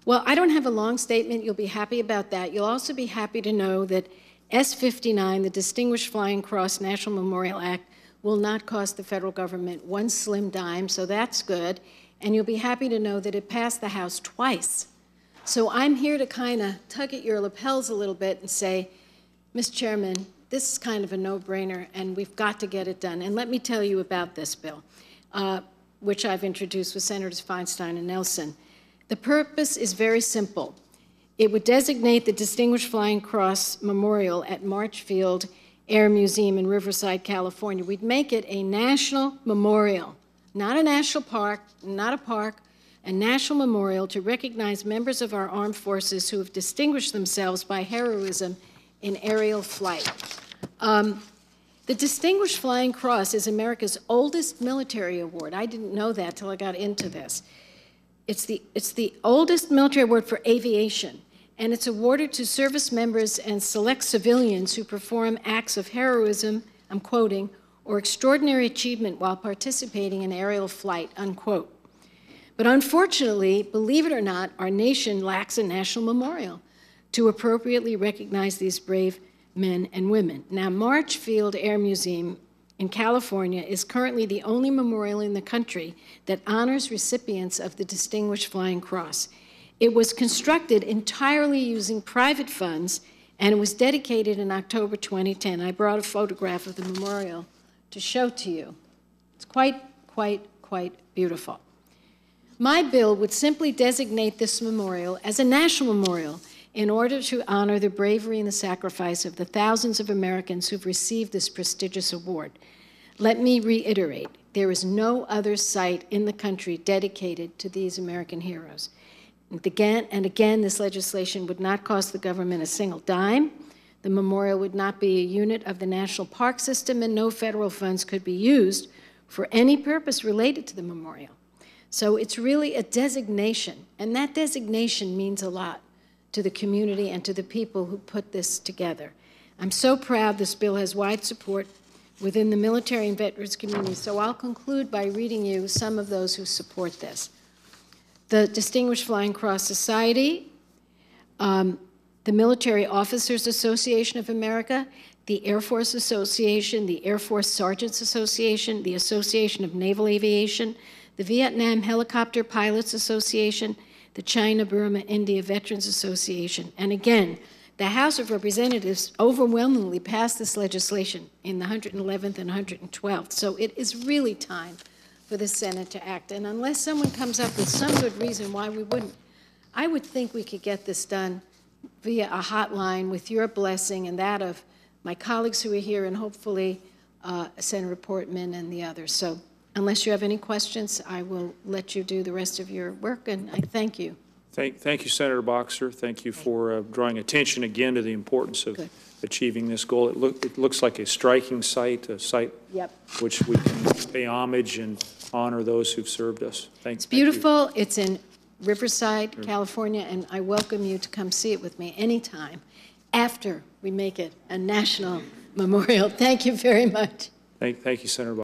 Well, I don't have a long statement. You'll be happy about that. You'll also be happy to know that S59, the Distinguished Flying Cross National Memorial Act, will not cost the federal government one slim dime, so that's good. And you'll be happy to know that it passed the House twice. So I'm here to kind of tug at your lapels a little bit and say, Mr. Chairman, this is kind of a no-brainer, and we've got to get it done. And let me tell you about this bill, which I've introduced with Senators Feinstein and Nelson. The purpose is very simple. It would designate the Distinguished Flying Cross Memorial at Marchfield Air Museum in Riverside, California. We'd make it a national memorial, not a national park, not a park, a national memorial to recognize members of our armed forces who have distinguished themselves by heroism in aerial flight. The Distinguished Flying Cross is America's oldest military award. I didn't know that till I got into this. It's the oldest military award for aviation, and it's awarded to service members and select civilians who perform acts of heroism, I'm quoting, or extraordinary achievement while participating in aerial flight, unquote. But unfortunately, believe it or not, our nation lacks a national memorial to appropriately recognize these brave men and women. Now, Marchfield Air Museum in California is currently the only memorial in the country that honors recipients of the Distinguished Flying Cross. It was constructed entirely using private funds, and it was dedicated in October 2010. I brought a photograph of the memorial to show to you. It's quite beautiful. My bill would simply designate this memorial as a national memorial in order to honor the bravery and the sacrifice of the thousands of Americans who've received this prestigious award. Let me reiterate, there is no other site in the country dedicated to these American heroes. And again, this legislation would not cost the government a single dime. The memorial would not be a unit of the national park system, and no federal funds could be used for any purpose related to the memorial. So it's really a designation, and that designation means a lot to the community and to the people who put this together. I'm so proud this bill has wide support within the military and veterans community, so I'll conclude by reading you some of those who support this. The Distinguished Flying Cross Society, the Military Officers Association of America, the Air Force Association, the Air Force Sergeants Association, the Association of Naval Aviation, the Vietnam Helicopter Pilots Association, the China, Burma, India Veterans Association. And again, the House of Representatives overwhelmingly passed this legislation in the 111th and 112th. So it is really time for the Senate to act. And unless someone comes up with some good reason why we wouldn't, I would think we could get this done via a hotline with your blessing and that of my colleagues who are here, and hopefully Senator Portman and the others. So unless you have any questions, I will let you do the rest of your work, and I thank you. Thank you, Senator Boxer. Thank you for drawing attention again to the importance of achieving this goal. It looks like a striking site, a site which we can pay homage and honor those who've served us. It's beautiful. It's in Riverside, California, and I welcome you to come see it with me anytime after we make it a national memorial. Thank you very much. Thank you, Senator Boxer.